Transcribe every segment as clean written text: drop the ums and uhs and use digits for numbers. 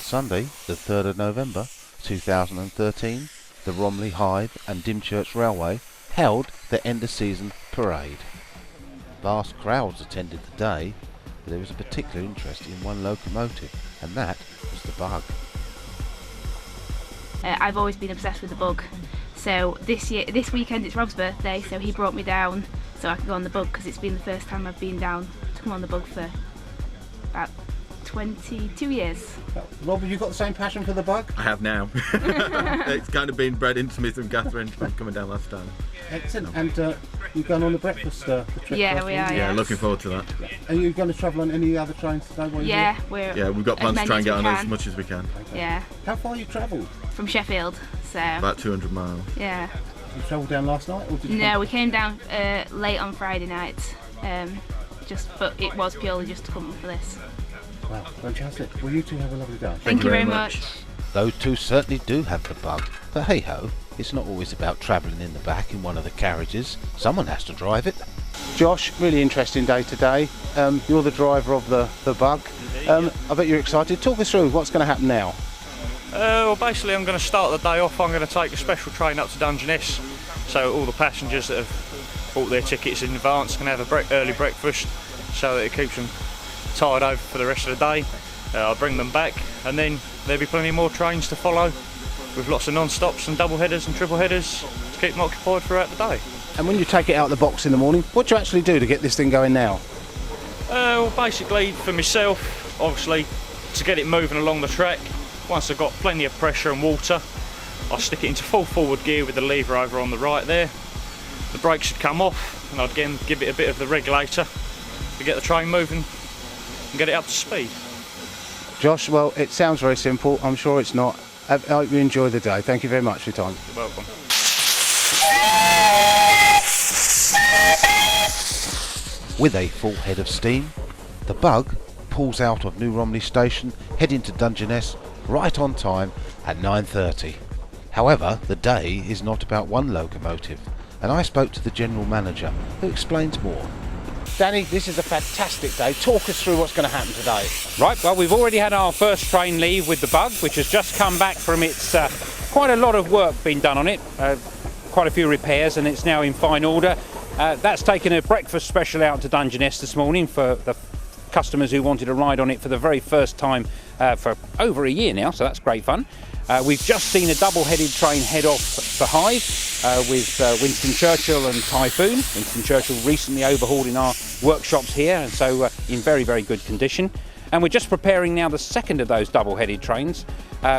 Sunday, the 3rd of November 2013, the Romney, Hythe and Dymchurch Railway held their end-of-season parade. Vast crowds attended the day, but there was a particular interest in one locomotive, and that was the Bug. I've always been obsessed with the Bug, so this weekend it's Rob's birthday, so he brought me down so I could go on the Bug, because it's been the first time I've been down to come on the Bug for about 22 years. Rob, have you got the same passion for the Bug? I have now. It's kind of been bred into me from Catherine coming down last time. Excellent. And you're going on the breakfast trip? Yeah, we are. Yeah, looking forward to that. Are you going to travel on any other trains today? We've got plans to try and get on as much as we can. Okay. Yeah. How far you travelled? From Sheffield, so. About 200 miles. Yeah. You travelled down last night? Or did you we came down late on Friday night, but it was purely just to come for this. Wow, fantastic. Well, you two have a lovely day. Thank you very much. Those two certainly do have the Bug, but hey ho, it's not always about travelling in the back in one of the carriages. Someone has to drive it. Josh, really interesting day today. You're the driver of the Bug. I bet you're excited. Talk us through what's going to happen now. Well, basically I'm going to start the day off. I'm going to take a special train up to Dungeness, so all the passengers that have bought their tickets in advance can have a early breakfast, so that it keeps them tired over for the rest of the day. I'll bring them back, and then there'll be plenty more trains to follow, with lots of non-stops and double headers and triple headers to keep them occupied throughout the day. And when you take it out of the box in the morning, what do you actually do to get this thing going now? Well, basically for myself, obviously, to get it moving along the track, once I've got plenty of pressure and water, I'll stick it into full forward gear with the lever over on the right there. The brakes should come off, and I'd again give it a bit of the regulator to get the train moving and get it up to speed. Josh, well, it sounds very simple. I'm sure it's not. I hope you enjoy the day. Thank you very much for your time. You're welcome. With a full head of steam, the Bug pulls out of New Romney Station, heading to Dungeness right on time at 9:30. However, the day is not about one locomotive, and I spoke to the general manager, who explains more. Danny, this is a fantastic day. Talk us through what's going to happen today. Right, well, we've already had our first train leave with the Bug, which has just come back from its quite a lot of work being done on it, quite a few repairs, and it's now in fine order. That's taken a breakfast special out to Dungeness this morning for the customers who wanted to ride on it for the very first time for over a year now, so that's great fun. We've just seen a double-headed train head off for Hythe with Winston Churchill and Typhoon. Winston Churchill recently overhauled in our workshops here, and so in very, very good condition. And we're just preparing now the second of those double-headed trains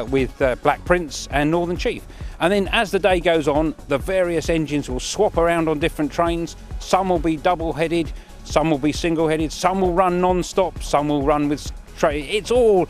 with Black Prince and Northern Chief. And then as the day goes on, the various engines will swap around on different trains. Some will be double-headed, some will be single-headed, some will run non-stop, some will run with it's all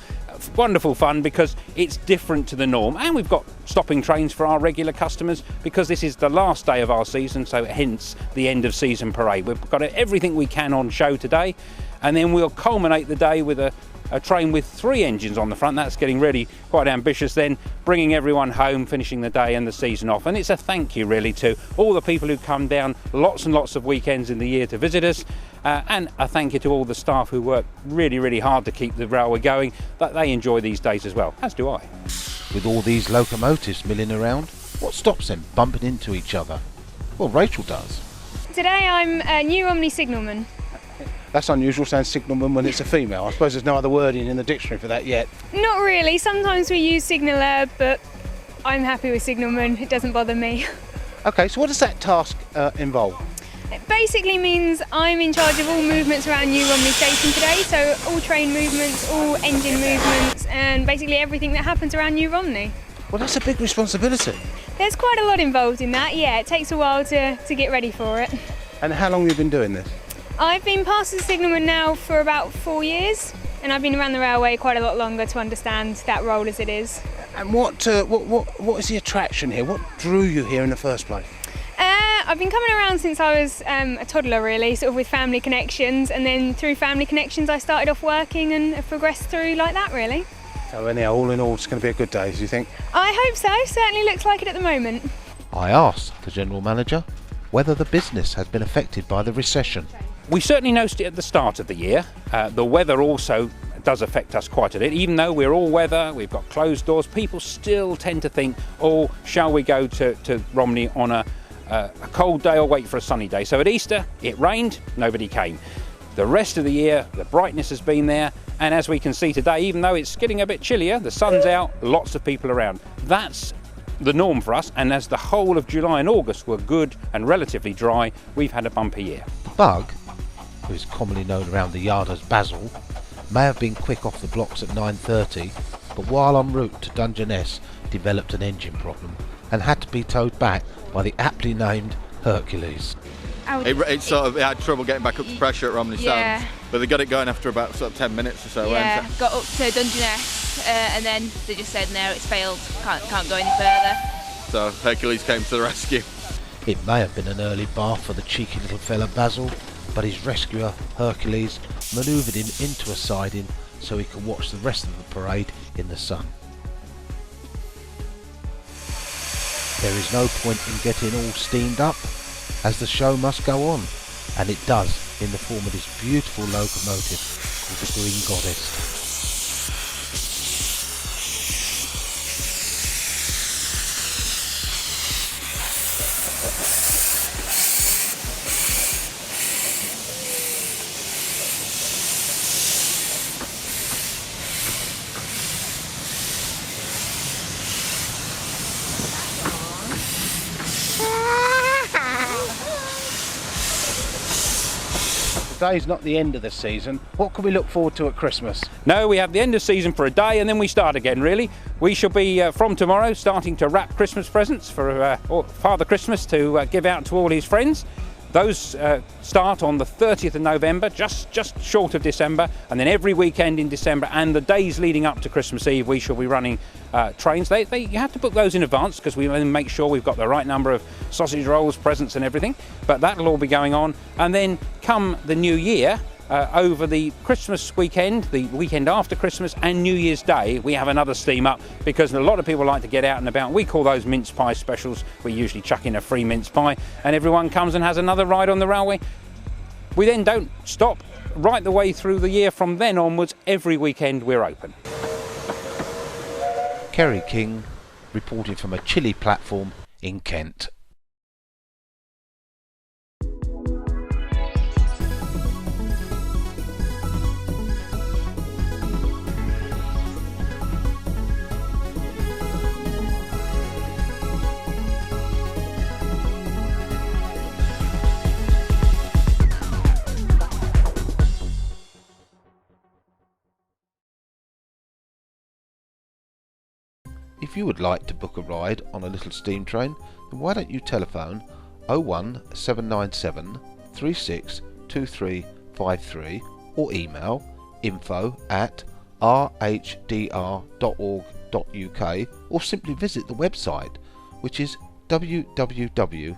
wonderful fun because it's different to the norm, and we've got stopping trains for our regular customers because this is the last day of our season, so hence the end of season parade. We've got everything we can on show today, and then we'll culminate the day with a train with 3 engines on the front. That's getting really quite ambitious then, bringing everyone home, finishing the day and the season off. And it's a thank you really to all the people who come down lots and lots of weekends in the year to visit us, and a thank you to all the staff who work really, really hard to keep the railway going, that they enjoy these days as well, as do I. With all these locomotives milling around, what stops them bumping into each other? Well, Rachel does. Today I'm a New Romney signalman. That's unusual, saying signalman when it's a female. I suppose there's no other wording in the dictionary for that yet. Not really. Sometimes we use signaller, but I'm happy with signalman. It doesn't bother me. Okay, so what does that task involve? It basically means I'm in charge of all movements around New Romney Station today, so all train movements, all engine movements, and basically everything that happens around New Romney. Well, that's a big responsibility. There's quite a lot involved in that, yeah. It takes a while to get ready for it. And how long have you been doing this? I've been past as a signalman now for about 4 years, and I've been around the railway quite a lot longer to understand that role as it is. And what is the attraction here? What drew you here in the first place? I've been coming around since I was a toddler really, sort of with family connections, and then through family connections I started off working and have progressed through like that really. So anyhow, all in all, it's going to be a good day, do you think? I hope so, certainly looks like it at the moment. I asked the general manager whether the business has been affected by the recession. We certainly noticed it at the start of the year. The weather also does affect us quite a bit. Even though we're all weather, we've got closed doors, people still tend to think, oh, shall we go to Romney on a cold day or wait for a sunny day? So at Easter, it rained, nobody came. The rest of the year, the brightness has been there, and as we can see today, even though it's getting a bit chillier, the sun's out, lots of people around. That's the norm for us, and as the whole of July and August were good and relatively dry, we've had a bumper year. The Bug, who is commonly known around the yard as Basil, may have been quick off the blocks at 9:30, but while en route to Dungeness developed an engine problem and had to be towed back by the aptly named Hercules. It had trouble getting back up to pressure at Romney Sands, but they got it going after about sort of 10 minutes or so. Yeah, got up to Dungeness and then they just said no, it's failed, can't go any further. So Hercules came to the rescue. It may have been an early bath for the cheeky little fella Basil, but his rescuer Hercules manoeuvred him into a siding so he could watch the rest of the parade in the sun. There is no point in getting all steamed up, as the show must go on, and it does in the form of this beautiful locomotive called the Green Goddess. Today's not the end of the season. What can we look forward to at Christmas? No, we have the end of season for a day and then we start again, really. We shall be, from tomorrow, starting to wrap Christmas presents for Father Christmas to give out to all his friends. Those start on the 30th of November, just short of December, and then every weekend in December and the days leading up to Christmas Eve we shall be running trains. You have to book those in advance because we then make sure we've got the right number of sausage rolls, presents and everything, but that'll all be going on. And then come the new year, over the Christmas weekend, the weekend after Christmas and New Year's Day, we have another steam up because a lot of people like to get out and about. We call those mince pie specials. We usually chuck in a free mince pie and everyone comes and has another ride on the railway. We then don't stop right the way through the year. From then onwards, every weekend we're open. Kerry King reporting from a chilly platform in Kent. If you would like to book a ride on a little steam train, then why don't you telephone 01797 36 2353 or email info@rhdr.org.uk or simply visit the website, which is www.rhdr.org.uk.